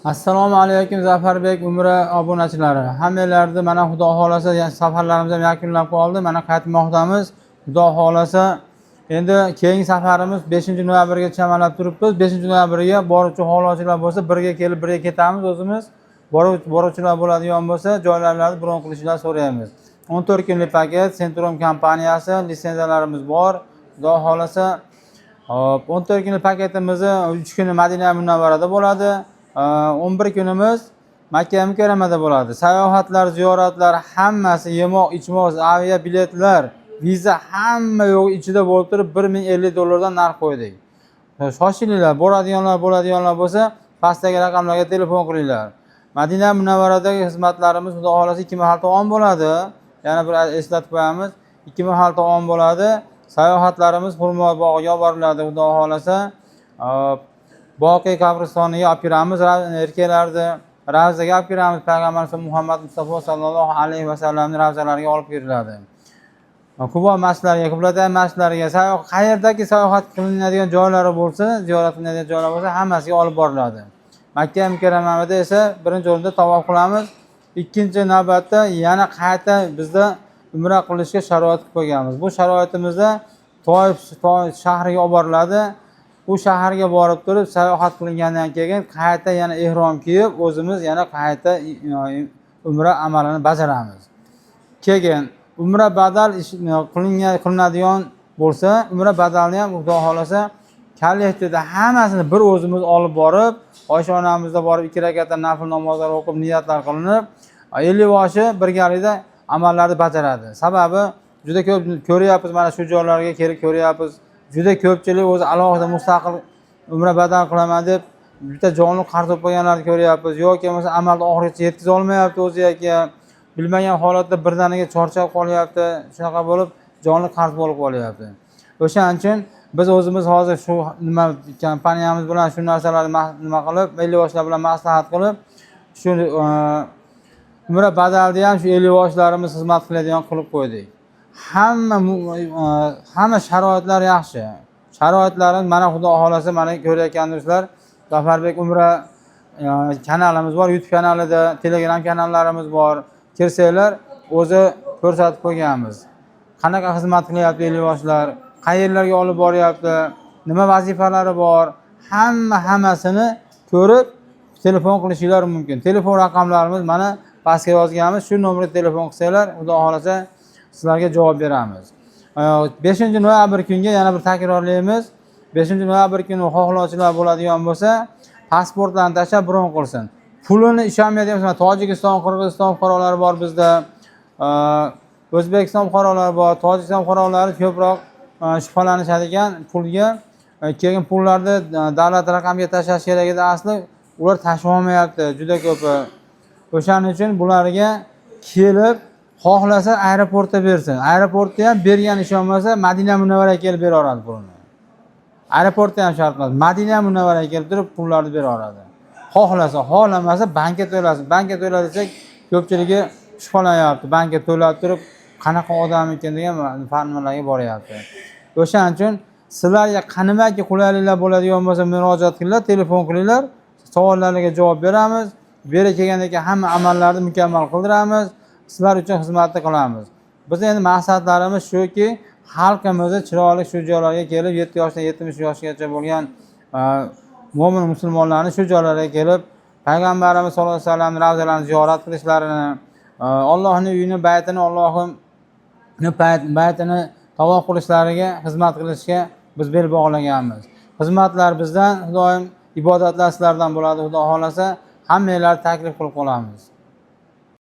Assalomu alaykum Zafarbek Umra obunachilari. Hammalarni mana Xudo xolasa safarlarimizni yakunlab qoldi. Mana qaytmoqdamiz. Xudo xolasa endi keyingi safarimiz 5-noyabrga chamalab turibmiz. 5-noyabrga boruvchi xolochilar bo'lsa birga kelib birga ketamiz o'zimiz. Boruvchilar bo'ladigan bo'lsa joylarni bron qilishni so'raymiz. 14 kunlik paket Centrum kompaniyasi litsenziyalarimiz bor. Xudo xolasa 14 kunlik paketimizni 3 kun Madina Munavvarada bo'ladi. 11 kunimiz Makka Mukarramada bo'ladi. Sayohatlar, ziyoratlar hammasi, yemoq, ichmoq, avia biletlar, viza hamma yo'q ichida bo'lib turib $1050 dan narx qo'ydik. Shoshilinglar, bo'ladiganlar bo'lsa, pastdagi raqamlarga telefon qilinglar. Madina Munavvaradagi xizmatlarimiz xudo xolasa 2 mahal taom bo'ladi. Yana bir eslatib qo'yamiz, 2 mahal taom bo'ladi. Sayohatlarimiz Xurmo bog'iga olib boriladi xudo xolasa. Boqiy qabristoniga olib kiramiz, erkaklarni Ravzaga olib kiramiz. Payg'ambar Muhammad Mustafa sallallohu alayhi vasallamning ravzalariga olib kiriladi. Qubo masjidlariga, Qiblatay masjidlariga, qayerdagi sayohat qilinadigan joylari bo'lsa, ziyorat qilinadigan joylar bo'lsa, hammasiga olib boriladi. Makka Mukarramada esa birinchi o'rinda tavof qilamiz. Ikkinchi navbatda yana qayta bizda umra qilishga sharoit qilib qo'yganmiz. Bu sharoitimizda Toif shahriga olib boriladi. U shaharga borib turib sayohat qilingandan keyin qayta yana ihrom kiyib o'zimiz yana qayta umra amalini bajaramiz. Keyin umra badal qilinadigan bo'lsa, umra badalni ham xudo xolasa kollektida hammasini bir o'zimiz olib borib, Oysha onamizda borib 2 rakatdan nafl namozlar o'qib niyatlar qilinib, 50 boshi birgalikda amallarni bajaradi. Sababi juda ko'p ko'ryapmiz, mana shu joylarga kelib ko'ryapmiz. Juda ko'pchilik o'zi alohida mustaqil umra badal qilaman deb bitta jonli qarz olib qo'yganlarni ko'ryapmiz. Yoki bo'lmasa amalda oxirigacha yetkiza olmayapti o'ziga, bilmagan holatda birdaniga charchab qolyapti. Shunaqa bo'lib jonli qarz bo'lib qolyapti. O'shaning uchun biz o'zimiz hozir shu nima kompaniyamiz bilan shu narsalarni nima qilib, belli boshlar bilan maslahat qilib, shu umra badalda ham shu 50 boshlarimiz xizmat qiladigan qilib qo'ydik. Hamma sharoitlar yaxshi. Sharoitlarimiz mana Xudo xolasa mana ko'rayotgansizlar. Zafarbek Umra kanalimiz bor, YouTube kanalida, Telegram kanallarimiz bor. Kirsanglar o'zi ko'rsatib qo'yganmiz. Qanaqa xizmat qilyapti 50 boshlar, qayerlarga olib boryapti, nima vazifalari bor, hammasini ko'rib telefon qilishingiz mumkin. Telefon raqamlarimiz mana pastga yozganmiz. Shu nomerga telefon qilsanglar, Xudo xolasa sizlarga javob beramiz. 5-noyabr kunga yana bir takrorlaymiz. 5-noyabr kuni xohlovchilar bo'ladigan bo'lsa, pasportlarni tashlab bron qilsin. Pulini ishonmaydigan bo'lsa, Tojikiston, Qirg'iziston fuqarolari bor bizda. O'zbekiston fuqarolari bor, Tojikiston fuqarolari ko'proq shubhalanishadigan pulga, keyin pullarni davlat raqamiga tashlash kerak edi asli, ular tashlolmayapti juda ko'pi. O'shaning uchun bularga kelib xohlasa aeroportda bersin. Aeroportda ham bergan ishonmasa Madina Munavvaraga kelib beraveradi pulni. Aeroportda ham shart emas. Madina Munavvaraga kelib turib pullarni beraveradi. Xohlasa, xohlamasa bankka to'lasin. Bankka to'ladi desak, ko'pchiligi shubhalanyapti. Bankka to'lab turib qanaqa odam ekan degan fanlarga boryapti. O'shaning uchun sizlarga qanaqaki qulayliklar bo'ladigan bo'lsa murojaat qilinglar, telefon qilinglar. Savollarga javob beramiz. Bera kelgandan keyin hamma amallarni mukammal qildiramiz. Sizlar uchun xizmatni qilamiz. Biz endi maqsadlarimiz shuki, xalqimizni chiroyli shu joylarga kelib 7 yoshdan 70 yoshgacha bo'lgan mo'min musulmonlarni shu joylarga kelib payg'ambarimiz sollallohu alayhi vasallam ravzalarini ziyorat qilishlarini, Allohning uyini, baytini, Allohning baytini tavof qilishlariga xizmat qilishga biz bel bog'laganmiz. Xizmatlar bizdan, doim ibodatlar sizlardan bo'ladi. Xudo xolasa, hammanglarni taklif qilib qolamiz.